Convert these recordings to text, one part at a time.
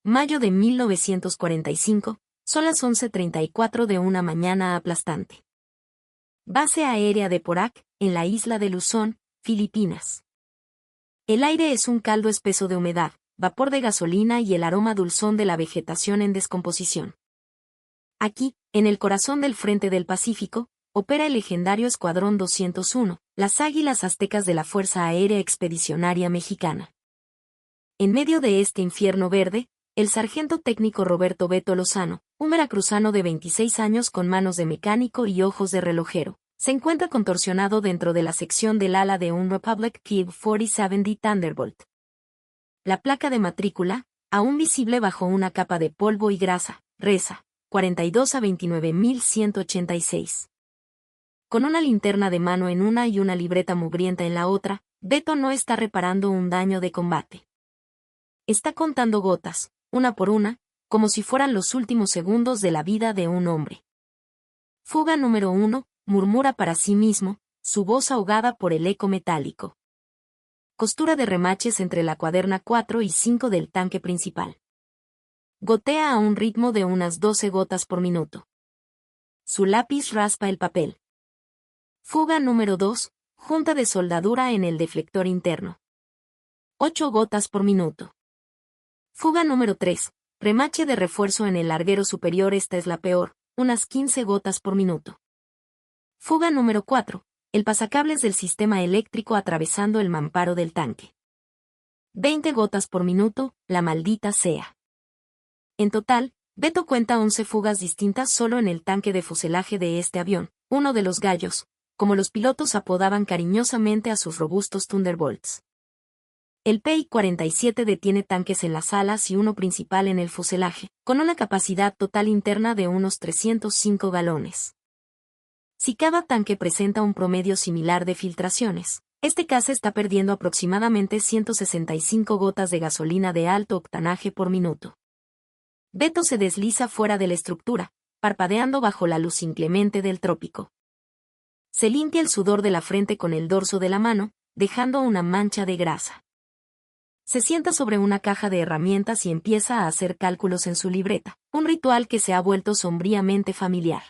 Mayo de 1945, son las 11:34 de una mañana aplastante. Base aérea de Porac, en la isla de Luzón, Filipinas. El aire es un caldo espeso de humedad, vapor de gasolina y el aroma dulzón de la vegetación en descomposición. Aquí, en el corazón del frente del Pacífico, opera el legendario Escuadrón 201, las Águilas Aztecas de la Fuerza Aérea Expedicionaria Mexicana. En medio de este infierno verde, el sargento técnico Roberto Beto Lozano, un veracruzano de 26 años con manos de mecánico y ojos de relojero, se encuentra contorsionado dentro de la sección del ala de un Republic Kid 47D Thunderbolt. La placa de matrícula, aún visible bajo una capa de polvo y grasa, reza 42 a 29.186. Con una linterna de mano en una y una libreta mugrienta en la otra, Beto no está reparando un daño de combate. Está contando gotas, una por una, como si fueran los últimos segundos de la vida de un hombre. Fuga número 1, murmura para sí mismo, su voz ahogada por el eco metálico. Costura de remaches entre la cuaderna 4 y 5 del tanque principal. Gotea a un ritmo de unas 12 gotas por minuto. Su lápiz raspa el papel. Fuga número 2, junta de soldadura en el deflector interno. 8 gotas por minuto. Fuga número 3, remache de refuerzo en el larguero superior. Esta es la peor, unas 15 gotas por minuto. Fuga número 4, el pasacables del sistema eléctrico atravesando el mamparo del tanque. 20 gotas por minuto, la maldita sea. En total, Beto cuenta 11 fugas distintas solo en el tanque de fuselaje de este avión, uno de los gallos, como los pilotos apodaban cariñosamente a sus robustos Thunderbolts. El PI-47D tiene tanques en las alas y uno principal en el fuselaje, con una capacidad total interna de unos 305 galones. Si cada tanque presenta un promedio similar de filtraciones, este caza está perdiendo aproximadamente 165 gotas de gasolina de alto octanaje por minuto. Beto se desliza fuera de la estructura, parpadeando bajo la luz inclemente del trópico. Se limpia el sudor de la frente con el dorso de la mano, dejando una mancha de grasa. Se sienta sobre una caja de herramientas y empieza a hacer cálculos en su libreta, un ritual que se ha vuelto sombríamente familiar.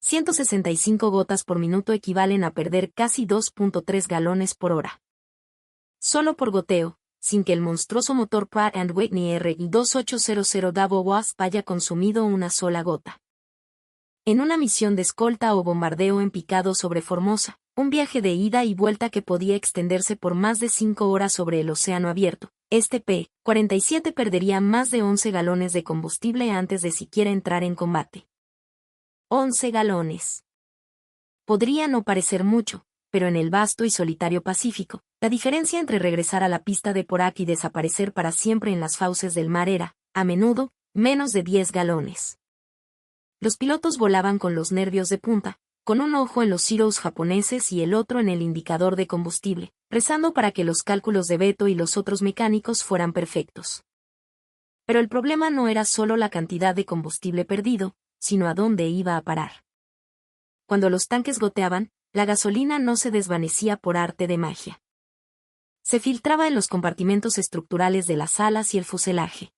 165 gotas por minuto equivalen a perder casi 2.3 galones por hora. Solo por goteo, sin que el monstruoso motor Pratt & Whitney RI-2800 Davo Wasp haya consumido una sola gota. En una misión de escolta o bombardeo en picado sobre Formosa, un viaje de ida y vuelta que podía extenderse por más de 5 horas sobre el océano abierto, este P-47 perdería más de 11 galones de combustible antes de siquiera entrar en combate. 11 galones. Podría no parecer mucho, pero en el vasto y solitario Pacífico, la diferencia entre regresar a la pista de Porac y desaparecer para siempre en las fauces del mar era, a menudo, menos de 10 galones. Los pilotos volaban con los nervios de punta, con un ojo en los Zeros japoneses y el otro en el indicador de combustible, rezando para que los cálculos de Beto y los otros mecánicos fueran perfectos. Pero el problema no era solo la cantidad de combustible perdido, sino a dónde iba a parar. Cuando los tanques goteaban, la gasolina no se desvanecía por arte de magia. Se filtraba en los compartimentos estructurales de las alas y el fuselaje.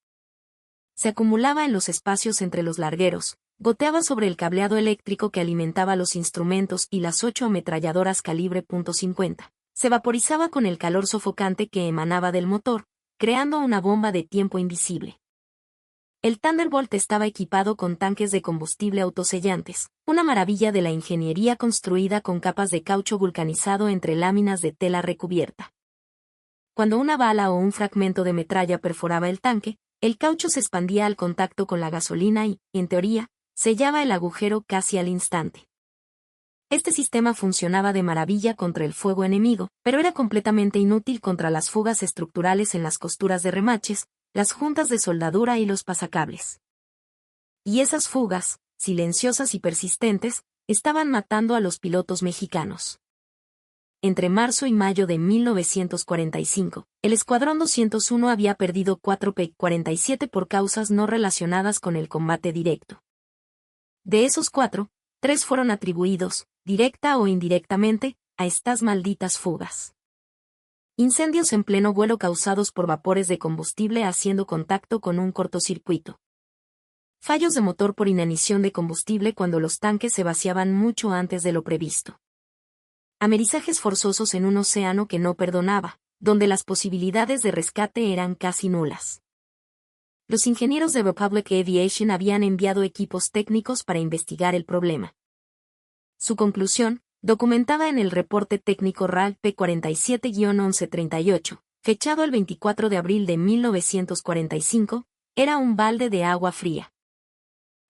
Se acumulaba en los espacios entre los largueros, goteaba sobre el cableado eléctrico que alimentaba los instrumentos y las 8 ametralladoras calibre .50. Se vaporizaba con el calor sofocante que emanaba del motor, creando una bomba de tiempo invisible. El Thunderbolt estaba equipado con tanques de combustible autosellantes, una maravilla de la ingeniería construida con capas de caucho vulcanizado entre láminas de tela recubierta. Cuando una bala o un fragmento de metralla perforaba el tanque, el caucho se expandía al contacto con la gasolina y, en teoría, sellaba el agujero casi al instante. Este sistema funcionaba de maravilla contra el fuego enemigo, pero era completamente inútil contra las fugas estructurales en las costuras de remaches, las juntas de soldadura y los pasacables. Y esas fugas, silenciosas y persistentes, estaban matando a los pilotos mexicanos. Entre marzo y mayo de 1945, el Escuadrón 201 había perdido 4 P-47 por causas no relacionadas con el combate directo. De esos 4, 3 fueron atribuidos, directa o indirectamente, a estas malditas fugas. Incendios en pleno vuelo causados por vapores de combustible haciendo contacto con un cortocircuito. Fallos de motor por inanición de combustible cuando los tanques se vaciaban mucho antes de lo previsto. Amerizajes forzosos en un océano que no perdonaba, donde las posibilidades de rescate eran casi nulas. Los ingenieros de Republic Aviation habían enviado equipos técnicos para investigar el problema. Su conclusión, documentada en el reporte técnico RAL P47-1138, fechado el 24 de abril de 1945, era un balde de agua fría.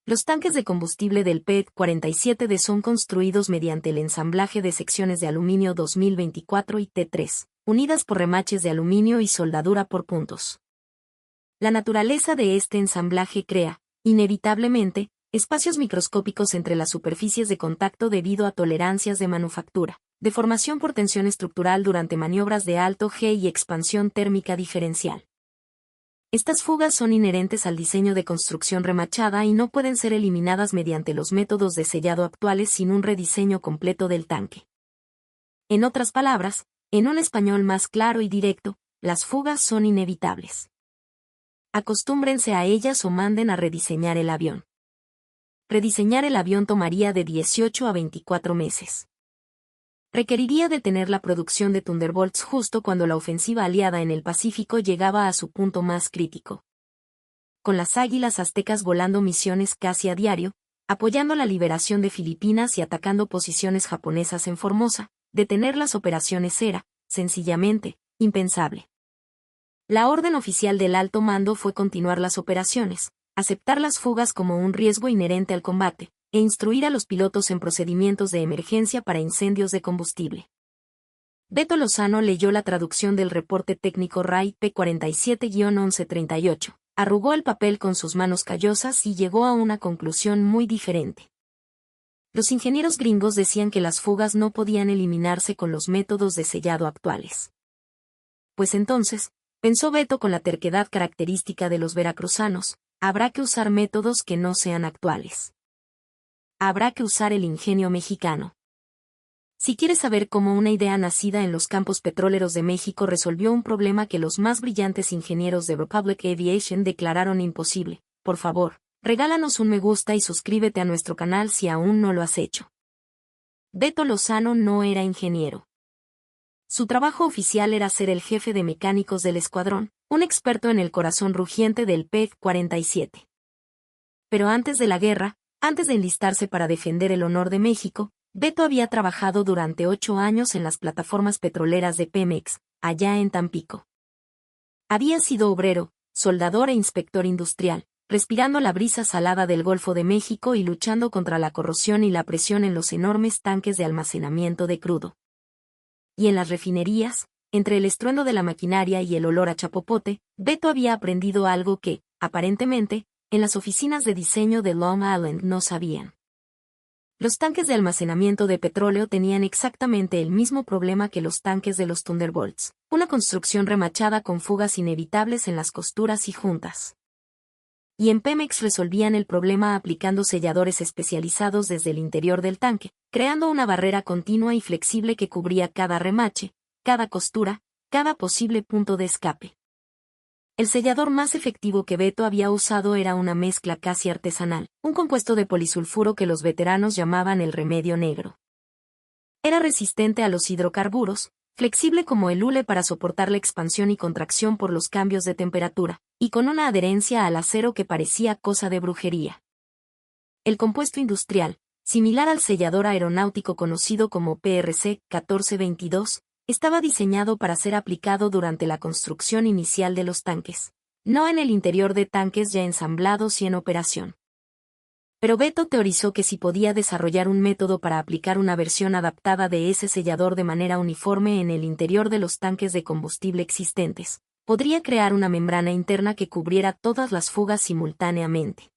Los tanques de combustible del P-47D son construidos mediante el ensamblaje de secciones de aluminio 2024 y T3, unidas por remaches de aluminio y soldadura por puntos. La naturaleza de este ensamblaje crea, inevitablemente, espacios microscópicos entre las superficies de contacto debido a tolerancias de manufactura, deformación por tensión estructural durante maniobras de alto G y expansión térmica diferencial. Estas fugas son inherentes al diseño de construcción remachada y no pueden ser eliminadas mediante los métodos de sellado actuales sin un rediseño completo del tanque. En otras palabras, en un español más claro y directo, las fugas son inevitables. Acostúmbrense a ellas o manden a rediseñar el avión. Rediseñar el avión tomaría de 18 a 24 meses. Requeriría detener la producción de Thunderbolts justo cuando la ofensiva aliada en el Pacífico llegaba a su punto más crítico. Con las águilas aztecas volando misiones casi a diario, apoyando la liberación de Filipinas y atacando posiciones japonesas en Formosa, detener las operaciones era, sencillamente, impensable. La orden oficial del alto mando fue continuar las operaciones, aceptar las fugas como un riesgo inherente al combate, e instruir a los pilotos en procedimientos de emergencia para incendios de combustible. Beto Lozano leyó la traducción del reporte técnico RAI P47-1138, arrugó el papel con sus manos callosas y llegó a una conclusión muy diferente. Los ingenieros gringos decían que las fugas no podían eliminarse con los métodos de sellado actuales. Pues entonces, pensó Beto con la terquedad característica de los veracruzanos, habrá que usar métodos que no sean actuales. Habrá que usar el ingenio mexicano. Si quieres saber cómo una idea nacida en los campos petroleros de México resolvió un problema que los más brillantes ingenieros de Republic Aviation declararon imposible, por favor, regálanos un me gusta y suscríbete a nuestro canal si aún no lo has hecho. Beto Lozano no era ingeniero. Su trabajo oficial era ser el jefe de mecánicos del escuadrón, un experto en el corazón rugiente del P-47. Pero antes de la guerra, antes de enlistarse para defender el honor de México, Beto había trabajado durante 8 años en las plataformas petroleras de Pemex, allá en Tampico. Había sido obrero, soldador e inspector industrial, respirando la brisa salada del Golfo de México y luchando contra la corrosión y la presión en los enormes tanques de almacenamiento de crudo. Y en las refinerías, entre el estruendo de la maquinaria y el olor a chapopote, Beto había aprendido algo que, aparentemente, en las oficinas de diseño de Long Island no sabían. Los tanques de almacenamiento de petróleo tenían exactamente el mismo problema que los tanques de los Thunderbolts, una construcción remachada con fugas inevitables en las costuras y juntas. Y en Pemex resolvían el problema aplicando selladores especializados desde el interior del tanque, creando una barrera continua y flexible que cubría cada remache, cada costura, cada posible punto de escape. El sellador más efectivo que Beto había usado era una mezcla casi artesanal, un compuesto de polisulfuro que los veteranos llamaban el remedio negro. Era resistente a los hidrocarburos, flexible como el hule para soportar la expansión y contracción por los cambios de temperatura, y con una adherencia al acero que parecía cosa de brujería. El compuesto industrial, similar al sellador aeronáutico conocido como PRC-1422, estaba diseñado para ser aplicado durante la construcción inicial de los tanques, no en el interior de tanques ya ensamblados y en operación. Pero Beto teorizó que si podía desarrollar un método para aplicar una versión adaptada de ese sellador de manera uniforme en el interior de los tanques de combustible existentes, podría crear una membrana interna que cubriera todas las fugas simultáneamente.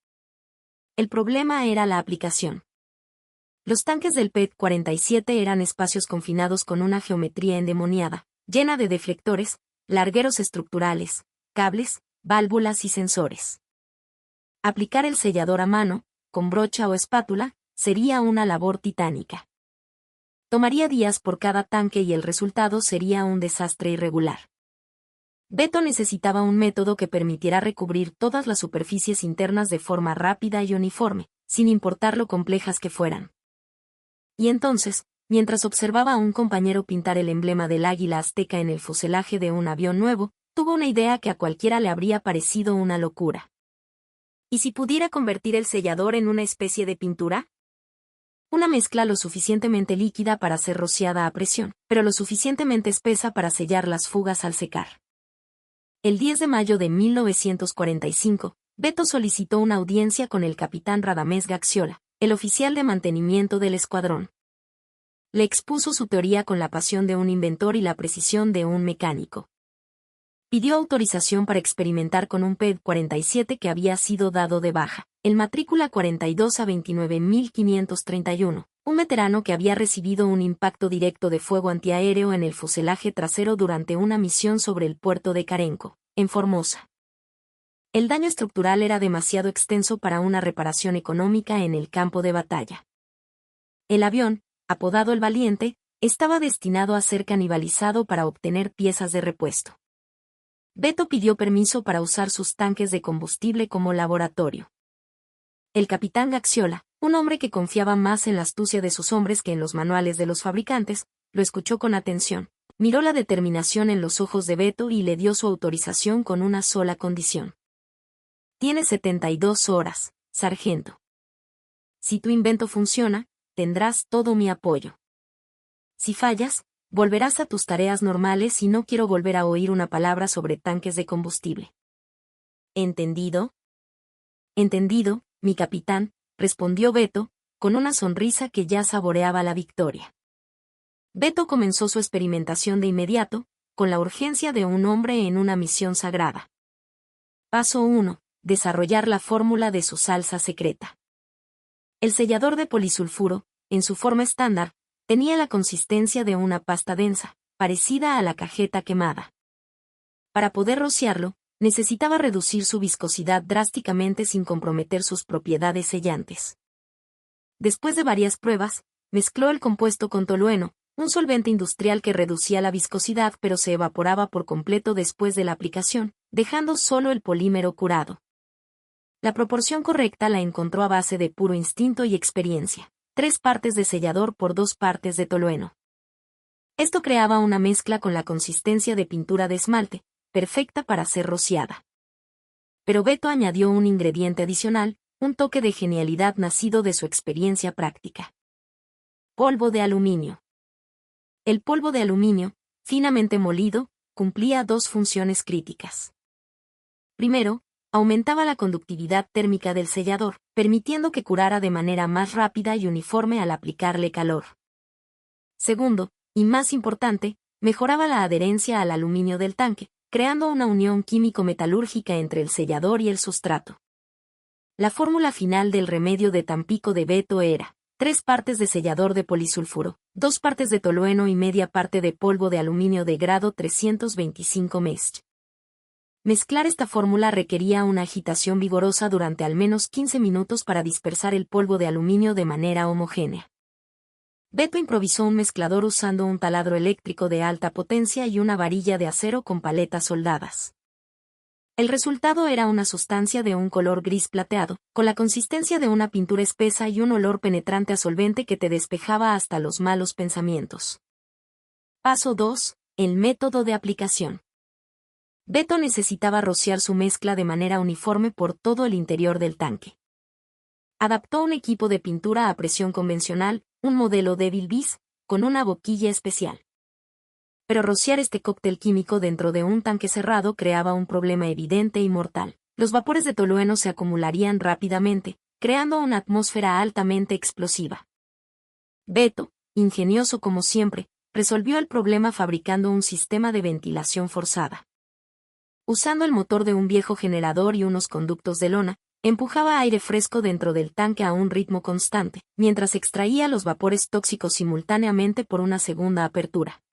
El problema era la aplicación. Los tanques del P-47 eran espacios confinados con una geometría endemoniada, llena de deflectores, largueros estructurales, cables, válvulas y sensores. Aplicar el sellador a mano, con brocha o espátula, sería una labor titánica. Tomaría días por cada tanque y el resultado sería un desastre irregular. Beto necesitaba un método que permitiera recubrir todas las superficies internas de forma rápida y uniforme, sin importar lo complejas que fueran. Y entonces, mientras observaba a un compañero pintar el emblema del águila azteca en el fuselaje de un avión nuevo, tuvo una idea que a cualquiera le habría parecido una locura. ¿Y si pudiera convertir el sellador en una especie de pintura? Una mezcla lo suficientemente líquida para ser rociada a presión, pero lo suficientemente espesa para sellar las fugas al secar. El 10 de mayo de 1945, Beto solicitó una audiencia con el capitán Radamés Gaxiola, el oficial de mantenimiento del escuadrón. Le expuso su teoría con la pasión de un inventor y la precisión de un mecánico. Pidió autorización para experimentar con un PED-47 que había sido dado de baja, el matrícula 42 a 29531, un veterano que había recibido un impacto directo de fuego antiaéreo en el fuselaje trasero durante una misión sobre el puerto de Carenco, en Formosa. El daño estructural era demasiado extenso para una reparación económica en el campo de batalla. El avión, apodado el Valiente, estaba destinado a ser canibalizado para obtener piezas de repuesto. Beto pidió permiso para usar sus tanques de combustible como laboratorio. El capitán Gaxiola, un hombre que confiaba más en la astucia de sus hombres que en los manuales de los fabricantes, lo escuchó con atención, miró la determinación en los ojos de Beto y le dio su autorización con una sola condición. Tienes 72 horas, sargento. Si tu invento funciona, tendrás todo mi apoyo. Si fallas, volverás a tus tareas normales y no quiero volver a oír una palabra sobre tanques de combustible. ¿Entendido? Entendido, mi capitán, respondió Beto, con una sonrisa que ya saboreaba la victoria. Beto comenzó su experimentación de inmediato, con la urgencia de un hombre en una misión sagrada. Paso 1. Desarrollar la fórmula de su salsa secreta. El sellador de polisulfuro, en su forma estándar, tenía la consistencia de una pasta densa, parecida a la cajeta quemada. Para poder rociarlo, necesitaba reducir su viscosidad drásticamente sin comprometer sus propiedades sellantes. Después de varias pruebas, mezcló el compuesto con tolueno, un solvente industrial que reducía la viscosidad pero se evaporaba por completo después de la aplicación, dejando solo el polímero curado. La proporción correcta la encontró a base de puro instinto y experiencia. 3 partes de sellador por 2 partes de tolueno. Esto creaba una mezcla con la consistencia de pintura de esmalte, perfecta para ser rociada. Pero Beto añadió un ingrediente adicional, un toque de genialidad nacido de su experiencia práctica. Polvo de aluminio. El polvo de aluminio, finamente molido, cumplía 2 funciones críticas. Primero, aumentaba la conductividad térmica del sellador, permitiendo que curara de manera más rápida y uniforme al aplicarle calor. Segundo, y más importante, mejoraba la adherencia al aluminio del tanque, creando una unión químico-metalúrgica entre el sellador y el sustrato. La fórmula final del remedio de Tampico de Beto era 3 partes de sellador de polisulfuro, 2 partes de tolueno y media parte de polvo de aluminio de grado 325 mesh. Mezclar esta fórmula requería una agitación vigorosa durante al menos 15 minutos para dispersar el polvo de aluminio de manera homogénea. Beto improvisó un mezclador usando un taladro eléctrico de alta potencia y una varilla de acero con paletas soldadas. El resultado era una sustancia de un color gris plateado, con la consistencia de una pintura espesa y un olor penetrante a solvente que te despejaba hasta los malos pensamientos. Paso 2. El método de aplicación. Beto necesitaba rociar su mezcla de manera uniforme por todo el interior del tanque. Adaptó un equipo de pintura a presión convencional, un modelo Devil Bis, con una boquilla especial. Pero rociar este cóctel químico dentro de un tanque cerrado creaba un problema evidente y mortal. Los vapores de tolueno se acumularían rápidamente, creando una atmósfera altamente explosiva. Beto, ingenioso como siempre, resolvió el problema fabricando un sistema de ventilación forzada. Usando el motor de un viejo generador y unos conductos de lona, empujaba aire fresco dentro del tanque a un ritmo constante, mientras extraía los vapores tóxicos simultáneamente por una segunda apertura.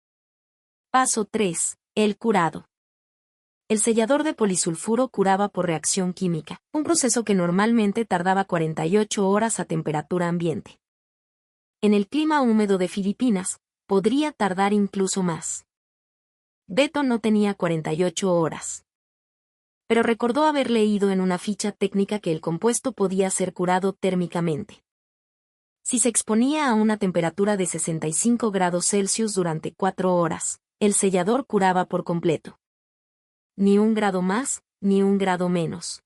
Paso 3. El curado. El sellador de polisulfuro curaba por reacción química, un proceso que normalmente tardaba 48 horas a temperatura ambiente. En el clima húmedo de Filipinas, podría tardar incluso más. Beto no tenía 48 horas. Pero recordó haber leído en una ficha técnica que el compuesto podía ser curado térmicamente. Si se exponía a una temperatura de 65 grados Celsius durante 4 horas, el sellador curaba por completo. Ni un grado más, ni un grado menos.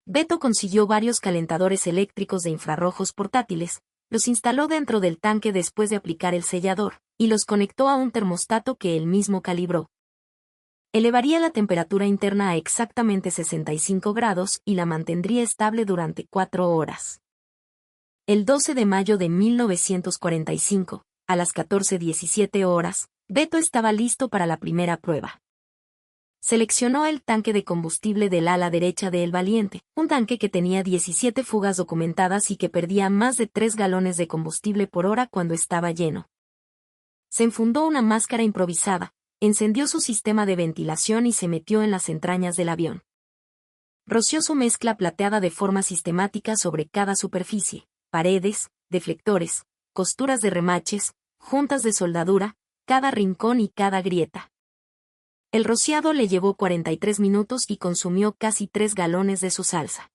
Beto consiguió varios calentadores eléctricos de infrarrojos portátiles, los instaló dentro del tanque después de aplicar el sellador, y los conectó a un termostato que él mismo calibró. Elevaría la temperatura interna a exactamente 65 grados y la mantendría estable durante 4 horas. El 12 de mayo de 1945, a las 14:17 horas, Beto estaba listo para la primera prueba. Seleccionó el tanque de combustible del ala derecha de El Valiente, un tanque que tenía 17 fugas documentadas y que perdía más de 3 galones de combustible por hora cuando estaba lleno. Se enfundó una máscara improvisada, encendió su sistema de ventilación y se metió en las entrañas del avión. Roció su mezcla plateada de forma sistemática sobre cada superficie, paredes, deflectores, costuras de remaches, juntas de soldadura, cada rincón y cada grieta. El rociado le llevó 43 minutos y consumió casi 3 galones de su salsa.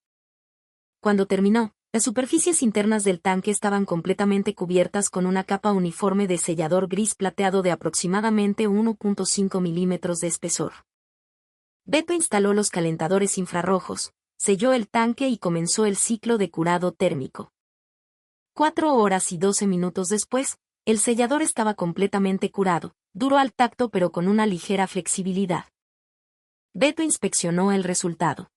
Cuando terminó, las superficies internas del tanque estaban completamente cubiertas con una capa uniforme de sellador gris plateado de aproximadamente 1.5 milímetros de espesor. Beto instaló los calentadores infrarrojos, selló el tanque y comenzó el ciclo de curado térmico. 4 horas y 12 minutos después, el sellador estaba completamente curado, duro al tacto pero con una ligera flexibilidad. Beto inspeccionó el resultado.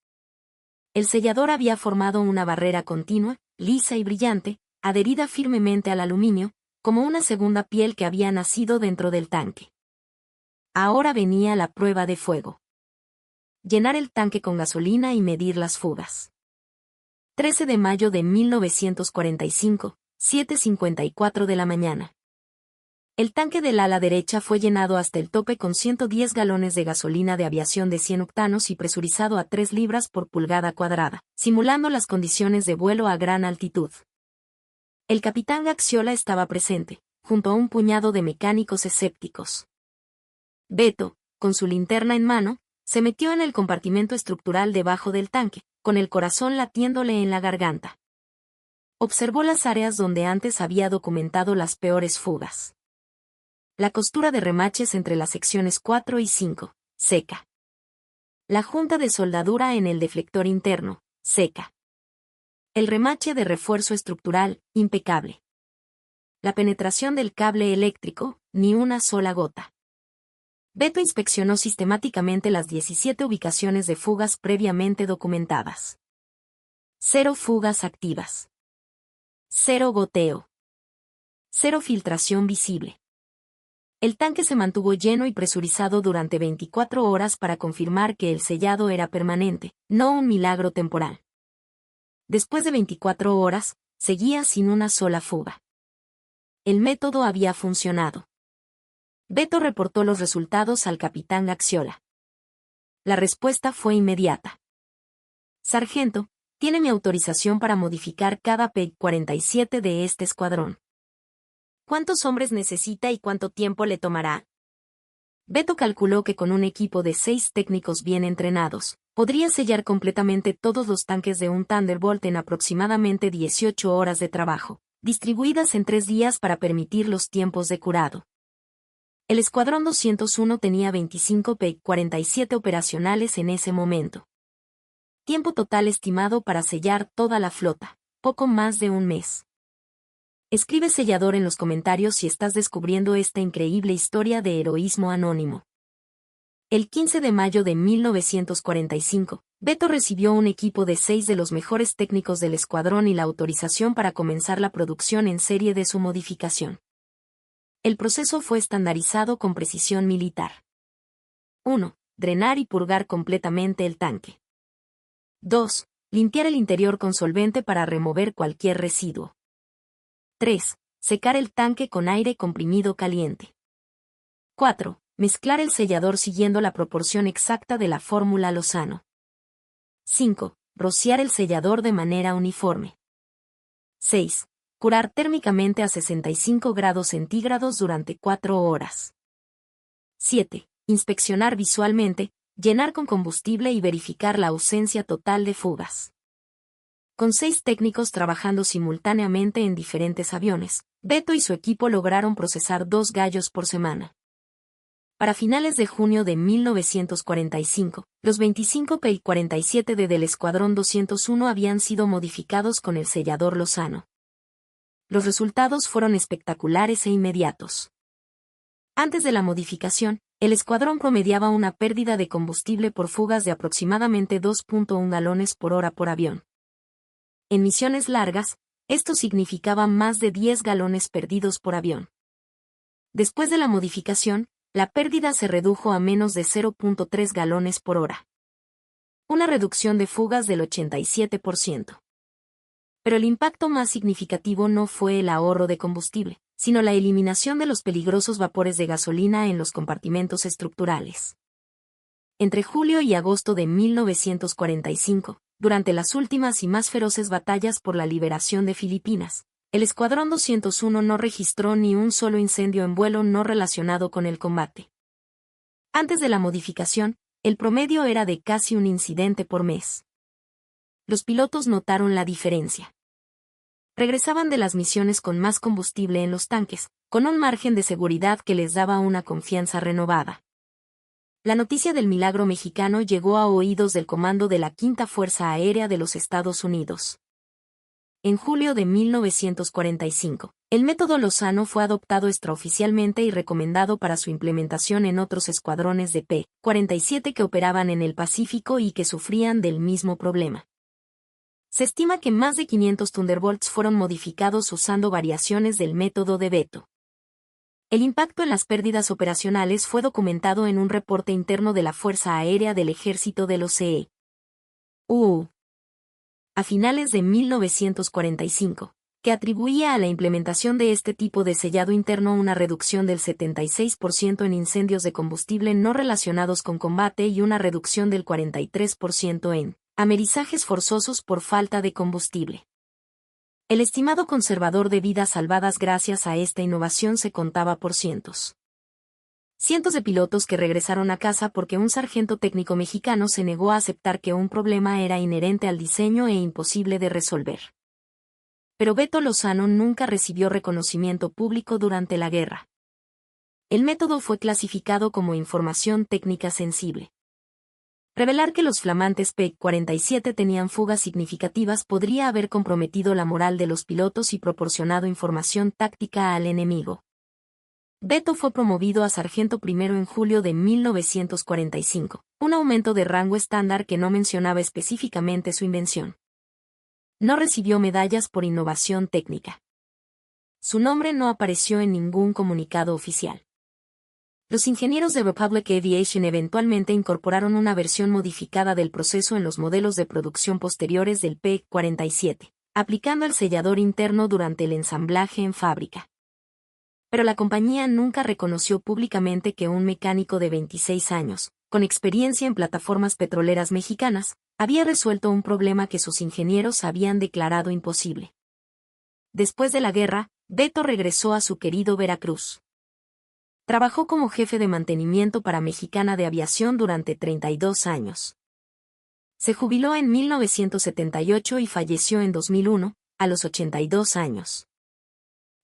El sellador había formado una barrera continua, lisa y brillante, adherida firmemente al aluminio, como una segunda piel que había nacido dentro del tanque. Ahora venía la prueba de fuego. Llenar el tanque con gasolina y medir las fugas. 13 de mayo de 1945, 7:54 de la mañana. El tanque del ala derecha fue llenado hasta el tope con 110 galones de gasolina de aviación de 100 octanos y presurizado a 3 libras por pulgada cuadrada, simulando las condiciones de vuelo a gran altitud. El capitán Gaxiola estaba presente, junto a un puñado de mecánicos escépticos. Beto, con su linterna en mano, se metió en el compartimento estructural debajo del tanque, con el corazón latiéndole en la garganta. Observó las áreas donde antes había documentado las peores fugas. La costura de remaches entre las secciones 4 y 5, seca. La junta de soldadura en el deflector interno, seca. El remache de refuerzo estructural, impecable. La penetración del cable eléctrico, ni una sola gota. Beto inspeccionó sistemáticamente las 17 ubicaciones de fugas previamente documentadas. 0 fugas activas. 0 goteo. 0 filtración visible. El tanque se mantuvo lleno y presurizado durante 24 horas para confirmar que el sellado era permanente, no un milagro temporal. Después de 24 horas, seguía sin una sola fuga. El método había funcionado. Beto reportó los resultados al capitán Gaxiola. La respuesta fue inmediata. Sargento, tiene mi autorización para modificar cada P-47 de este escuadrón. ¿Cuántos hombres necesita y cuánto tiempo le tomará? Beto calculó que con un equipo de 6 técnicos bien entrenados, podría sellar completamente todos los tanques de un Thunderbolt en aproximadamente 18 horas de trabajo, distribuidas en 3 días para permitir los tiempos de curado. El Escuadrón 201 tenía 25 P-47 operacionales en ese momento. Tiempo total estimado para sellar toda la flota, poco más de un mes. Escribe sellador en los comentarios si estás descubriendo esta increíble historia de heroísmo anónimo. El 15 de mayo de 1945, Beto recibió un equipo de 6 de los mejores técnicos del escuadrón y la autorización para comenzar la producción en serie de su modificación. El proceso fue estandarizado con precisión militar. 1. Drenar y purgar completamente el tanque. 2. Limpiar el interior con solvente para remover cualquier residuo. 3. Secar el tanque con aire comprimido caliente. 4. Mezclar el sellador siguiendo la proporción exacta de la fórmula Lozano. 5. Rociar el sellador de manera uniforme. 6. Curar térmicamente a 65 grados centígrados durante 4 horas. 7. Inspeccionar visualmente, llenar con combustible y verificar la ausencia total de fugas. Con 6 técnicos trabajando simultáneamente en diferentes aviones, Beto y su equipo lograron procesar 2 gallos por semana. Para finales de junio de 1945, los 25 PI-47D del Escuadrón 201 habían sido modificados con el sellador Lozano. Los resultados fueron espectaculares e inmediatos. Antes de la modificación, el escuadrón promediaba una pérdida de combustible por fugas de aproximadamente 2.1 galones por hora por avión. En misiones largas, esto significaba más de 10 galones perdidos por avión. Después de la modificación, la pérdida se redujo a menos de 0.3 galones por hora. Una reducción de fugas del 87%. Pero el impacto más significativo no fue el ahorro de combustible, sino la eliminación de los peligrosos vapores de gasolina en los compartimentos estructurales. Entre julio y agosto de 1945, durante las últimas y más feroces batallas por la liberación de Filipinas, el Escuadrón 201 no registró ni un solo incendio en vuelo no relacionado con el combate. Antes de la modificación, el promedio era de casi un incidente por mes. Los pilotos notaron la diferencia. Regresaban de las misiones con más combustible en los tanques, con un margen de seguridad que les daba una confianza renovada. La noticia del milagro mexicano llegó a oídos del comando de la Quinta Fuerza Aérea de los Estados Unidos. En julio de 1945, el método Lozano fue adoptado extraoficialmente y recomendado para su implementación en otros escuadrones de P-47 que operaban en el Pacífico y que sufrían del mismo problema. Se estima que más de 500 Thunderbolts fueron modificados usando variaciones del método de Beto. El impacto en las pérdidas operacionales fue documentado en un reporte interno de la Fuerza Aérea del Ejército de los EU. A finales de 1945, que atribuía a la implementación de este tipo de sellado interno una reducción del 76% en incendios de combustible no relacionados con combate y una reducción del 43% en amerizajes forzosos por falta de combustible. El estimado conservador de vidas salvadas gracias a esta innovación se contaba por cientos. Cientos de pilotos que regresaron a casa porque un sargento técnico mexicano se negó a aceptar que un problema era inherente al diseño e imposible de resolver. Pero Beto Lozano nunca recibió reconocimiento público durante la guerra. El método fue clasificado como información técnica sensible. Revelar que los flamantes P-47 tenían fugas significativas podría haber comprometido la moral de los pilotos y proporcionado información táctica al enemigo. Beto fue promovido a sargento primero en julio de 1945, un aumento de rango estándar que no mencionaba específicamente su invención. No recibió medallas por innovación técnica. Su nombre no apareció en ningún comunicado oficial. Los ingenieros de Republic Aviation eventualmente incorporaron una versión modificada del proceso en los modelos de producción posteriores del P-47, aplicando el sellador interno durante el ensamblaje en fábrica. Pero la compañía nunca reconoció públicamente que un mecánico de 26 años, con experiencia en plataformas petroleras mexicanas, había resuelto un problema que sus ingenieros habían declarado imposible. Después de la guerra, Beto regresó a su querido Veracruz. Trabajó como jefe de mantenimiento para Mexicana de Aviación durante 32 años. Se jubiló en 1978 y falleció en 2001, a los 82 años.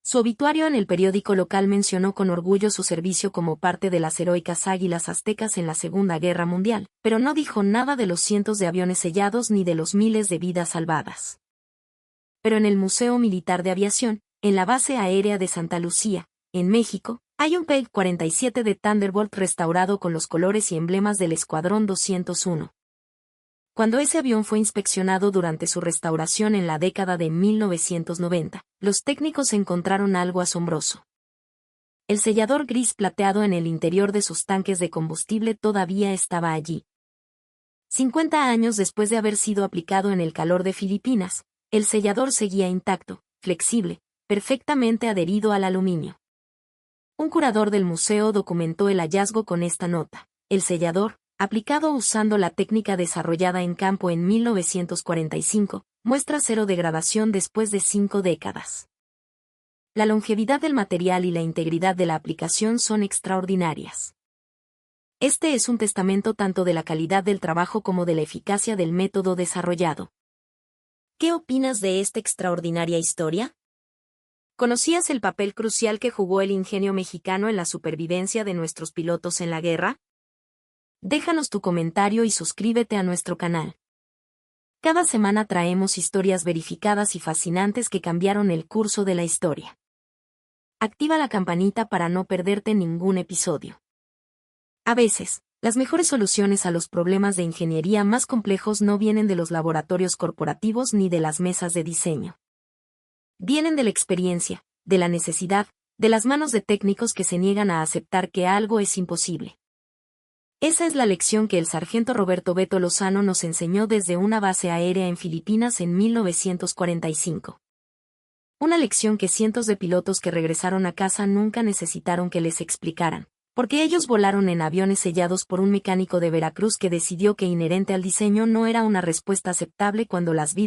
Su obituario en el periódico local mencionó con orgullo su servicio como parte de las heroicas Águilas Aztecas en la Segunda Guerra Mundial, pero no dijo nada de los cientos de aviones sellados ni de los miles de vidas salvadas. Pero en el Museo Militar de Aviación, en la Base Aérea de Santa Lucía, en México, hay un P-47 de Thunderbolt restaurado con los colores y emblemas del Escuadrón 201. Cuando ese avión fue inspeccionado durante su restauración en la década de 1990, los técnicos encontraron algo asombroso. El sellador gris plateado en el interior de sus tanques de combustible todavía estaba allí. 50 años después de haber sido aplicado en el calor de Filipinas, el sellador seguía intacto, flexible, perfectamente adherido al aluminio. Un curador del museo documentó el hallazgo con esta nota: el sellador, aplicado usando la técnica desarrollada en campo en 1945, muestra cero degradación después de 5 décadas. La longevidad del material y la integridad de la aplicación son extraordinarias. Este es un testamento tanto de la calidad del trabajo como de la eficacia del método desarrollado. ¿Qué opinas de esta extraordinaria historia? ¿Conocías el papel crucial que jugó el ingenio mexicano en la supervivencia de nuestros pilotos en la guerra? Déjanos tu comentario y suscríbete a nuestro canal. Cada semana traemos historias verificadas y fascinantes que cambiaron el curso de la historia. Activa la campanita para no perderte ningún episodio. A veces, las mejores soluciones a los problemas de ingeniería más complejos no vienen de los laboratorios corporativos ni de las mesas de diseño. Vienen de la experiencia, de la necesidad, de las manos de técnicos que se niegan a aceptar que algo es imposible. Esa es la lección que el sargento Roberto Beto Lozano nos enseñó desde una base aérea en Filipinas en 1945. Una lección que cientos de pilotos que regresaron a casa nunca necesitaron que les explicaran, porque ellos volaron en aviones sellados por un mecánico de Veracruz que decidió que inherente al diseño no era una respuesta aceptable cuando las vidas